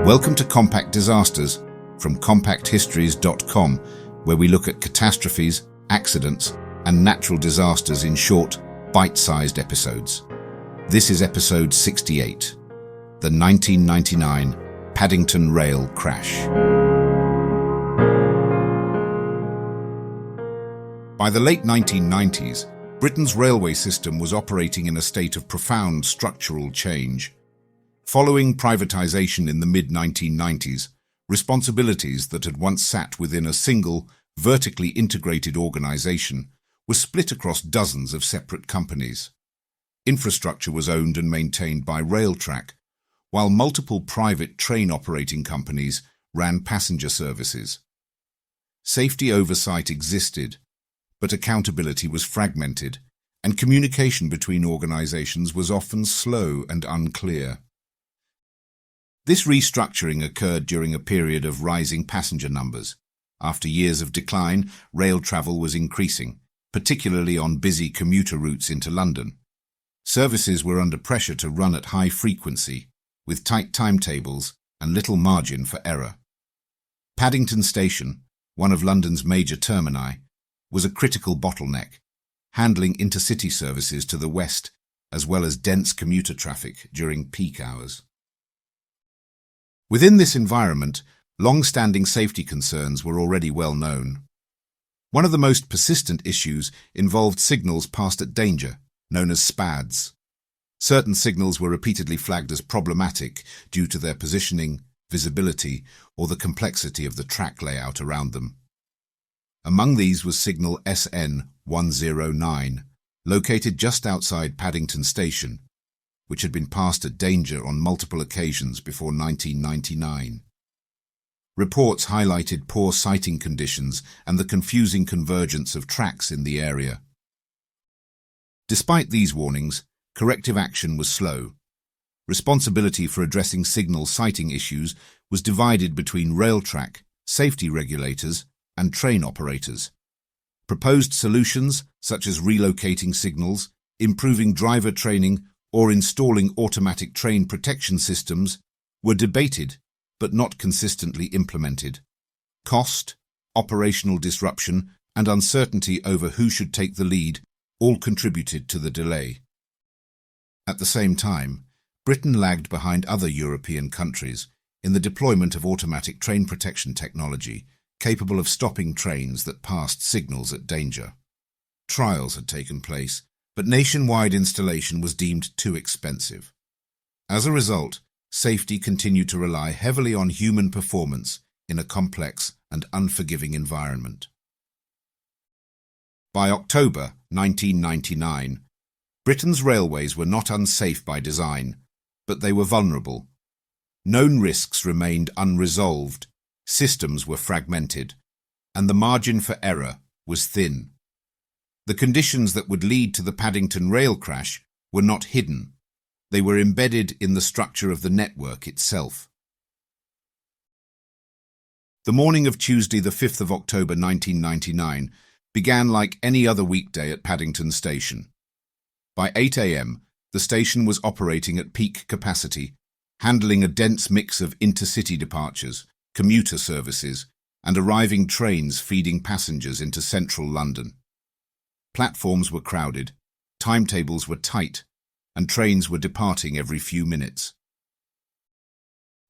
Welcome to Compact Disasters from compacthistories.com, where we look at catastrophes, accidents, and natural disasters in short, bite-sized episodes. This is episode 68, the 1999 Paddington Rail Crash. By the late 1990s, Britain's railway system was operating in a state of profound structural change. Following privatisation in the mid-1990s, responsibilities that had once sat within a single, vertically integrated organisation were split across dozens of separate companies. Infrastructure was owned and maintained by Railtrack, while multiple private train operating companies ran passenger services. Safety oversight existed, but accountability was fragmented, and communication between organisations was often slow and unclear. This restructuring occurred during a period of rising passenger numbers. After years of decline, rail travel was increasing, particularly on busy commuter routes into London. Services were under pressure to run at high frequency, with tight timetables and little margin for error. Paddington Station, one of London's major termini, was a critical bottleneck, handling intercity services to the west as well as dense commuter traffic during peak hours. Within this environment, long-standing safety concerns were already well known. One of the most persistent issues involved signals passed at danger, known as SPADs. Certain signals were repeatedly flagged as problematic due to their positioning, visibility, or the complexity of the track layout around them. Among these was signal SN 109, located just outside Paddington Station, which had been passed at danger on multiple occasions before 1999. Reports highlighted poor sighting conditions and the confusing convergence of tracks in the area. Despite these warnings, corrective action was slow. Responsibility for addressing signal sighting issues was divided between Railtrack, safety regulators, and train operators. Proposed solutions, such as relocating signals, improving driver training, or installing automatic train protection systems, were debated but not consistently implemented. Cost, operational disruption, and uncertainty over who should take the lead all contributed to the delay. At the same time, Britain lagged behind other European countries in the deployment of automatic train protection technology capable of stopping trains that passed signals at danger. Trials had taken place, but nationwide installation was deemed too expensive. As a result, safety continued to rely heavily on human performance in a complex and unforgiving environment. By October 1999, Britain's railways were not unsafe by design, but they were vulnerable. Known risks remained unresolved, systems were fragmented, and the margin for error was thin. The conditions that would lead to the Paddington rail crash were not hidden. They were embedded in the structure of the network itself. The morning of Tuesday, the 5th of October 1999, began like any other weekday at Paddington Station. By 8 a.m., the station was operating at peak capacity, handling a dense mix of intercity departures, commuter services, and arriving trains feeding passengers into central London. Platforms were crowded, timetables were tight, and trains were departing every few minutes.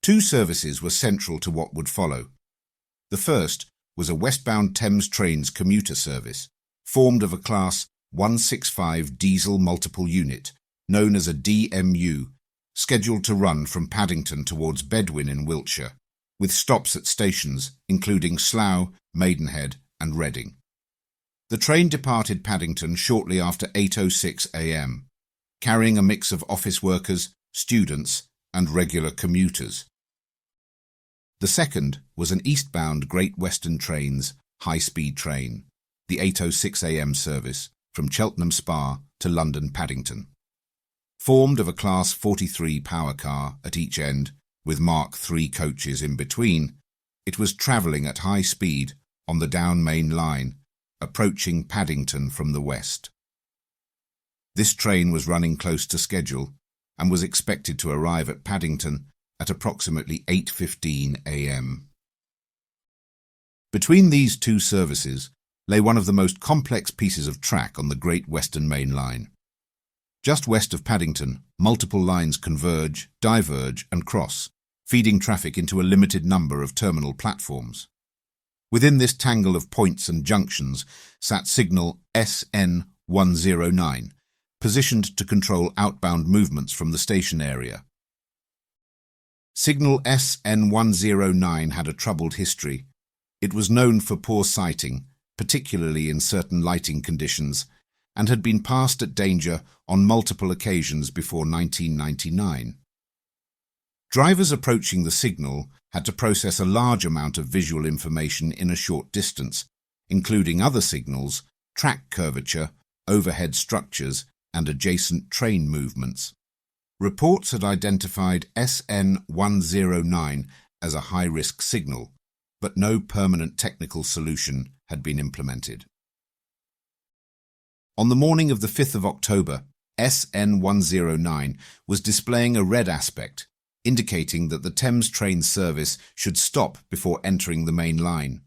Two services were central to what would follow. The first was a westbound Thames Trains commuter service, formed of a Class 165 diesel multiple unit, known as a DMU, scheduled to run from Paddington towards Bedwin in Wiltshire, with stops at stations including Slough, Maidenhead, and Reading. The train departed Paddington shortly after 8:06 a.m., carrying a mix of office workers, students, and regular commuters. The second was an eastbound Great Western Trains high-speed train, the 8:06 a.m. service from Cheltenham Spa to London Paddington. Formed of a Class 43 power car at each end, with Mark III coaches in between, it was travelling at high speed on the down main line, approaching Paddington from the west. This train was running close to schedule and was expected to arrive at Paddington at approximately 8:15 a.m. Between these two services lay one of the most complex pieces of track on the Great Western Main Line. Just west of Paddington, multiple lines converge, diverge and cross, feeding traffic into a limited number of terminal platforms. Within this tangle of points and junctions sat signal SN109, positioned to control outbound movements from the station area. Signal SN109 had a troubled history. It was known for poor sighting, particularly in certain lighting conditions, and had been passed at danger on multiple occasions before 1999. Drivers approaching the signal had to process a large amount of visual information in a short distance, including other signals, track curvature, overhead structures, and adjacent train movements. Reports had identified SN109 as a high-risk signal, but no permanent technical solution had been implemented. On the morning of the 5th of October, SN109 was displaying a red aspect, indicating that the Thames Trains service should stop before entering the main line.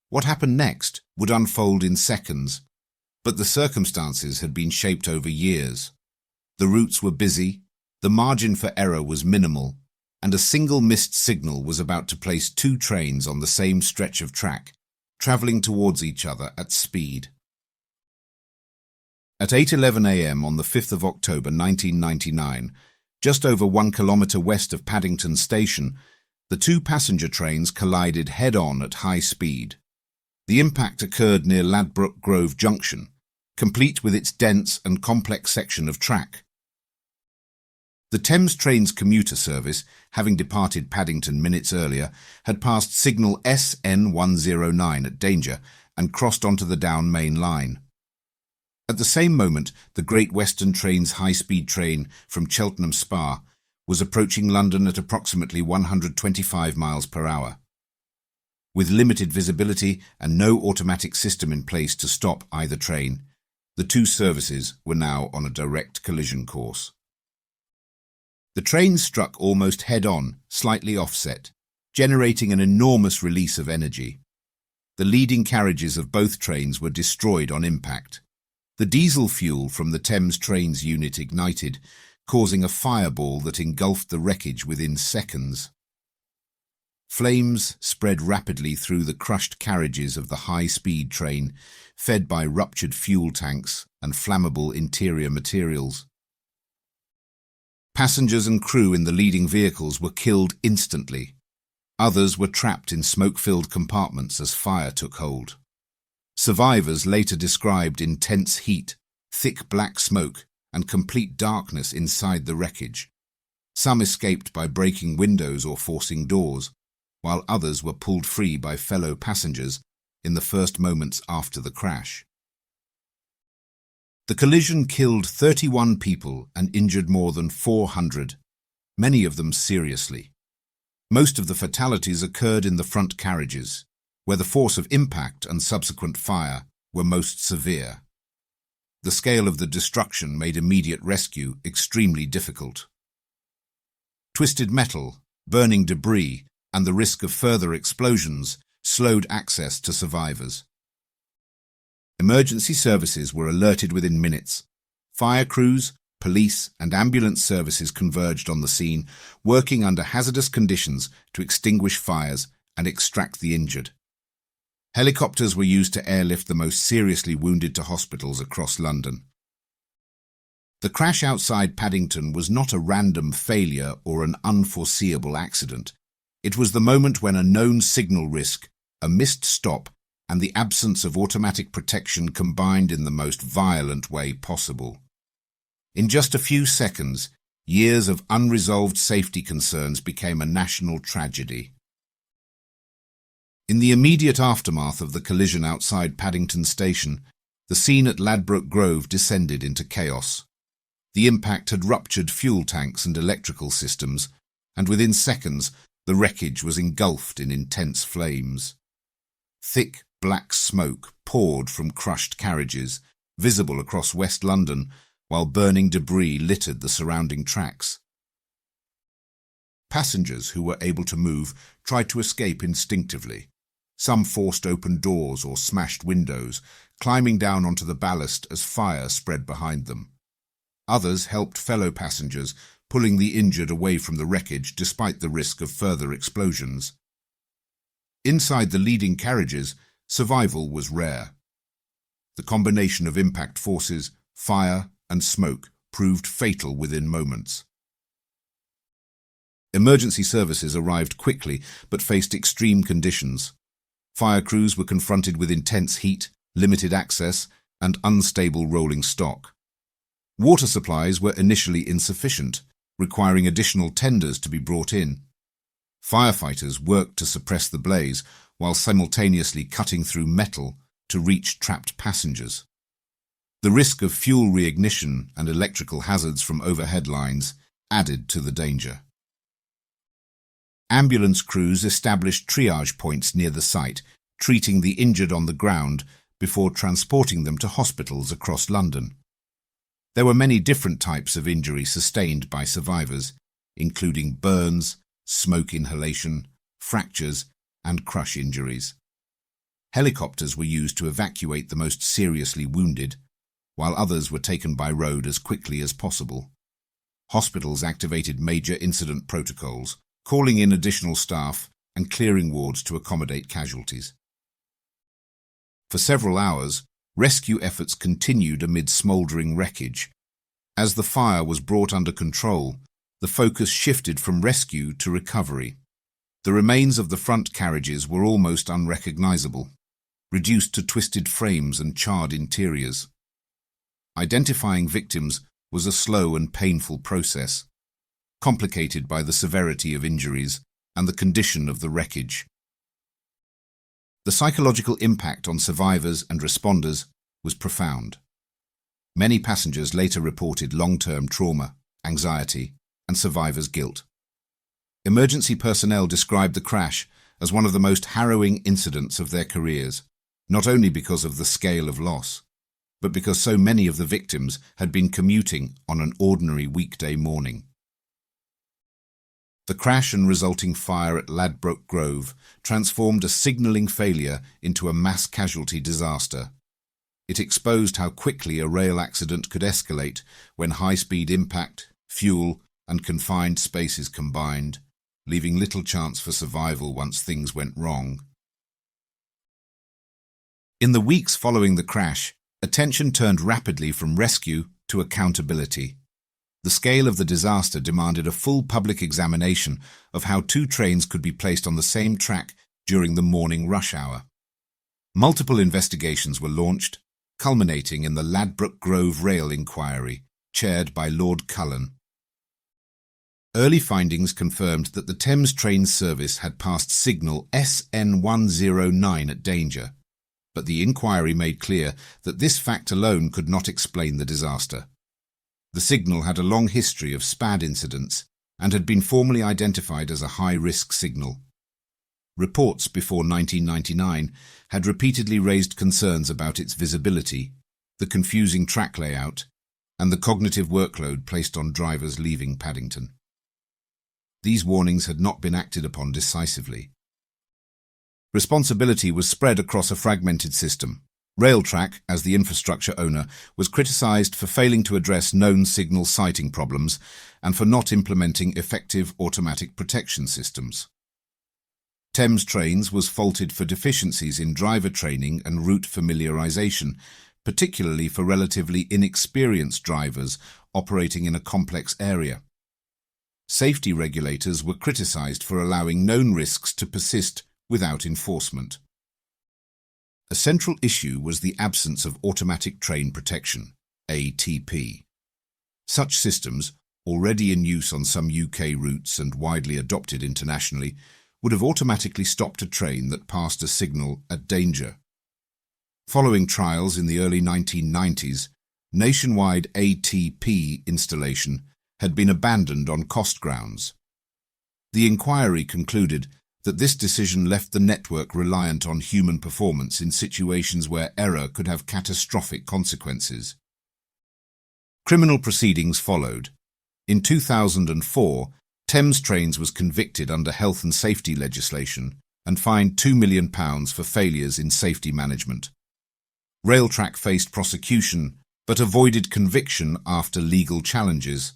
What happened next would unfold in seconds, but the circumstances had been shaped over years. The routes were busy, the margin for error was minimal, and a single missed signal was about to place two trains on the same stretch of track, travelling towards each other at speed. At 8:11 a.m. on the 5th of October 1999, just over 1 kilometre west of Paddington Station, the two passenger trains collided head-on at high speed. The impact occurred near Ladbroke Grove Junction, complete with its dense and complex section of track. The Thames Trains commuter service, having departed Paddington minutes earlier, had passed signal SN109 at danger and crossed onto the down main line. At the same moment, the Great Western Trains high-speed train from Cheltenham Spa was approaching London at approximately 125 miles per hour. With limited visibility and no automatic system in place to stop either train, the two services were now on a direct collision course. The trains struck almost head-on, slightly offset, generating an enormous release of energy. The leading carriages of both trains were destroyed on impact. The diesel fuel from the Thames Trains unit ignited, causing a fireball that engulfed the wreckage within seconds. Flames spread rapidly through the crushed carriages of the high-speed train, fed by ruptured fuel tanks and flammable interior materials. Passengers and crew in the leading vehicles were killed instantly. Others were trapped in smoke-filled compartments as fire took hold. Survivors later described intense heat, thick black smoke, and complete darkness inside the wreckage. Some escaped by breaking windows or forcing doors, while others were pulled free by fellow passengers in the first moments after the crash. The collision killed 31 people and injured more than 400, many of them seriously. Most of the fatalities occurred in the front carriages, where the force of impact and subsequent fire were most severe. The scale of the destruction made immediate rescue extremely difficult. Twisted metal, burning debris, and the risk of further explosions slowed access to survivors. Emergency services were alerted within minutes. Fire crews, police, and ambulance services converged on the scene, working under hazardous conditions to extinguish fires and extract the injured. Helicopters were used to airlift the most seriously wounded to hospitals across London. The crash outside Paddington was not a random failure or an unforeseeable accident. It was the moment when a known signal risk, a missed stop, and the absence of automatic protection combined in the most violent way possible. In just a few seconds, years of unresolved safety concerns became a national tragedy. In the immediate aftermath of the collision outside Paddington Station, the scene at Ladbroke Grove descended into chaos. The impact had ruptured fuel tanks and electrical systems, and within seconds, the wreckage was engulfed in intense flames. Thick, black smoke poured from crushed carriages, visible across West London, while burning debris littered the surrounding tracks. Passengers who were able to move tried to escape instinctively. Some forced open doors or smashed windows, climbing down onto the ballast as fire spread behind them. Others helped fellow passengers, pulling the injured away from the wreckage despite the risk of further explosions. Inside the leading carriages, survival was rare. The combination of impact forces, fire, and smoke proved fatal within moments. Emergency services arrived quickly but faced extreme conditions. Fire crews were confronted with intense heat, limited access, and unstable rolling stock. Water supplies were initially insufficient, requiring additional tenders to be brought in. Firefighters worked to suppress the blaze while simultaneously cutting through metal to reach trapped passengers. The risk of fuel reignition and electrical hazards from overhead lines added to the danger. Ambulance crews established triage points near the site, treating the injured on the ground before transporting them to hospitals across London. There were many different types of injury sustained by survivors, including burns, smoke inhalation, fractures, and crush injuries. Helicopters were used to evacuate the most seriously wounded, while others were taken by road as quickly as possible. Hospitals activated major incident protocols, calling in additional staff and clearing wards to accommodate casualties. For several hours, rescue efforts continued amid smouldering wreckage. As the fire was brought under control, the focus shifted from rescue to recovery. The remains of the front carriages were almost unrecognizable, reduced to twisted frames and charred interiors. Identifying victims was a slow and painful process, complicated by the severity of injuries and the condition of the wreckage. The psychological impact on survivors and responders was profound. Many passengers later reported long-term trauma, anxiety, and survivor's guilt. Emergency personnel described the crash as one of the most harrowing incidents of their careers, not only because of the scale of loss, but because so many of the victims had been commuting on an ordinary weekday morning. The crash and resulting fire at Ladbroke Grove transformed a signalling failure into a mass casualty disaster. It exposed how quickly a rail accident could escalate when high-speed impact, fuel, and confined spaces combined, leaving little chance for survival once things went wrong. In the weeks following the crash, attention turned rapidly from rescue to accountability. The scale of the disaster demanded a full public examination of how two trains could be placed on the same track during the morning rush hour. Multiple investigations were launched, culminating in the Ladbroke Grove Rail Inquiry, chaired by Lord Cullen. Early findings confirmed that the Thames Trains service had passed signal SN109 at danger, but the inquiry made clear that this fact alone could not explain the disaster. The signal had a long history of SPAD incidents and had been formally identified as a high-risk signal. Reports before 1999 had repeatedly raised concerns about its visibility, the confusing track layout, and the cognitive workload placed on drivers leaving Paddington. These warnings had not been acted upon decisively. Responsibility was spread across a fragmented system. Railtrack, as the infrastructure owner, was criticised for failing to address known signal sighting problems and for not implementing effective automatic protection systems. Thames Trains was faulted for deficiencies in driver training and route familiarisation, particularly for relatively inexperienced drivers operating in a complex area. Safety regulators were criticised for allowing known risks to persist without enforcement. A central issue was the absence of automatic train protection, ATP. Such systems, already in use on some UK routes and widely adopted internationally, would have automatically stopped a train that passed a signal at danger. Following trials in the early 1990s, nationwide ATP installation had been abandoned on cost grounds. The inquiry concluded that this decision left the network reliant on human performance in situations where error could have catastrophic consequences. Criminal proceedings followed. In 2004, Thames Trains was convicted under health and safety legislation and fined £2 million for failures in safety management. Railtrack faced prosecution but avoided conviction after legal challenges,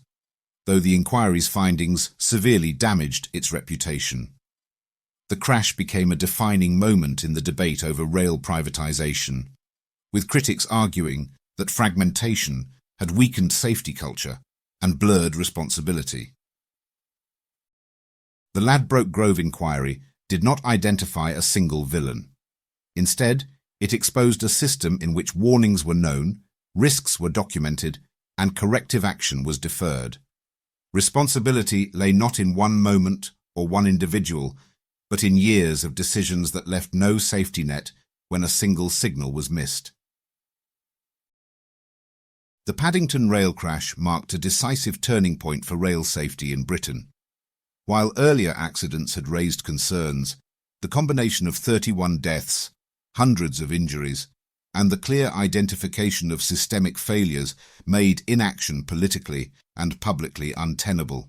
though the inquiry's findings severely damaged its reputation. The crash became a defining moment in the debate over rail privatisation, with critics arguing that fragmentation had weakened safety culture and blurred responsibility. The Ladbroke Grove inquiry did not identify a single villain. Instead, it exposed a system in which warnings were known, risks were documented, and corrective action was deferred. Responsibility lay not in one moment or one individual, but in years of decisions that left no safety net when a single signal was missed. The Paddington rail crash marked a decisive turning point for rail safety in Britain. While earlier accidents had raised concerns, the combination of 31 deaths, hundreds of injuries, and the clear identification of systemic failures made inaction politically and publicly untenable.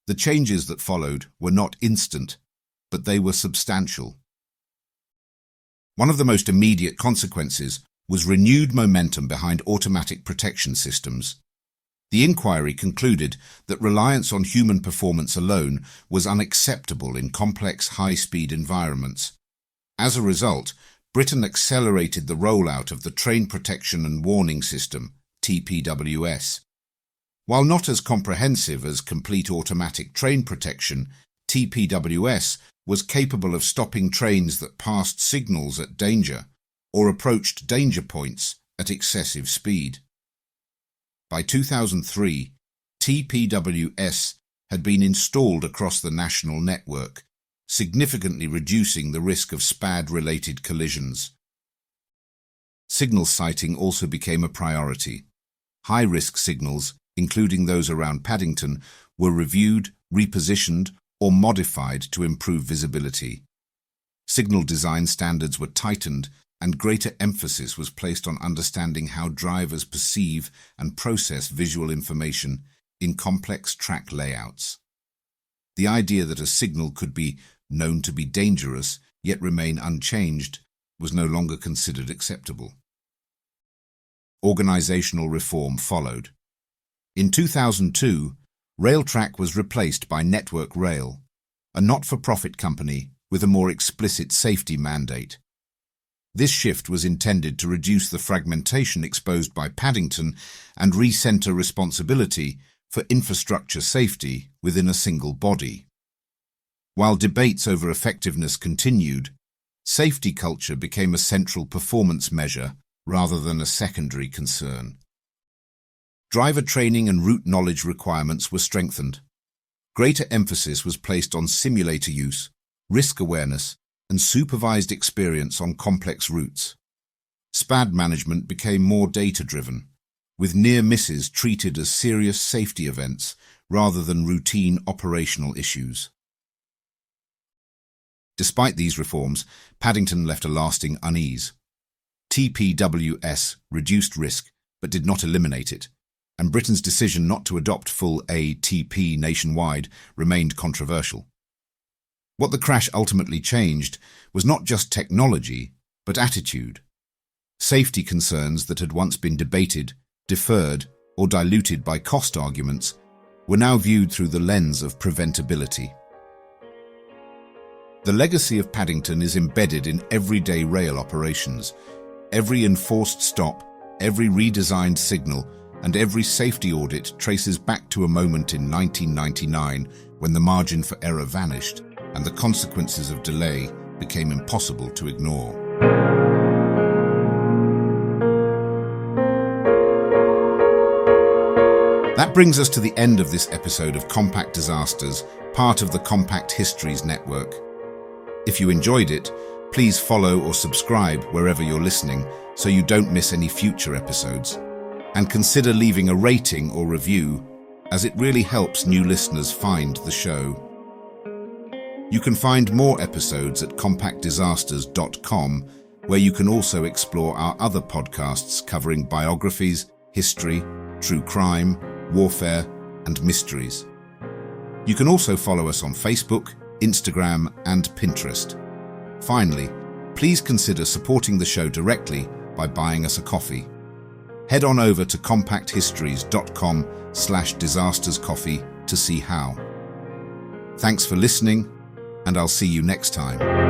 The changes that followed were not instant, but they were substantial. One of the most immediate consequences was renewed momentum behind automatic protection systems. The inquiry concluded that reliance on human performance alone was unacceptable in complex high-speed environments. As a result, Britain accelerated the rollout of the Train Protection and Warning System, TPWS. While not as comprehensive as complete automatic train protection, TPWS was capable of stopping trains that passed signals at danger or approached danger points at excessive speed. By 2003, TPWS had been installed across the national network, significantly reducing the risk of SPAD-related collisions. Signal sighting also became a priority. High-risk signals, including those around Paddington, were reviewed, repositioned, or modified to improve visibility. Signal design standards were tightened, and greater emphasis was placed on understanding how drivers perceive and process visual information in complex track layouts. The idea that a signal could be known to be dangerous yet remain unchanged was no longer considered acceptable. Organisational reform followed. In 2002, Railtrack was replaced by Network Rail, a not-for-profit company with a more explicit safety mandate. This shift was intended to reduce the fragmentation exposed by Paddington and recenter responsibility for infrastructure safety within a single body. While debates over effectiveness continued, safety culture became a central performance measure rather than a secondary concern. Driver training and route knowledge requirements were strengthened. Greater emphasis was placed on simulator use, risk awareness, and supervised experience on complex routes. SPAD management became more data-driven, with near misses treated as serious safety events rather than routine operational issues. Despite these reforms, Paddington left a lasting unease. TPWS reduced risk but did not eliminate it, and Britain's decision not to adopt full ATP nationwide remained controversial. What the crash ultimately changed was not just technology, but attitude. Safety concerns that had once been debated, deferred, or diluted by cost arguments were now viewed through the lens of preventability. The legacy of Paddington is embedded in everyday rail operations. Every enforced stop, every redesigned signal, and every safety audit traces back to a moment in 1999 when the margin for error vanished and the consequences of delay became impossible to ignore. That brings us to the end of this episode of Compact Disasters, part of the Compact Histories Network. If you enjoyed it, please follow or subscribe wherever you're listening so you don't miss any future episodes. And consider leaving a rating or review, as it really helps new listeners find the show. You can find more episodes at compactdisasters.com, where you can also explore our other podcasts covering biographies, history, true crime, warfare, and mysteries. You can also follow us on Facebook, Instagram, and Pinterest. Finally, please consider supporting the show directly by buying us a coffee. Head on over to compacthistories.com/disasterscoffee to see how. Thanks for listening, and I'll see you next time.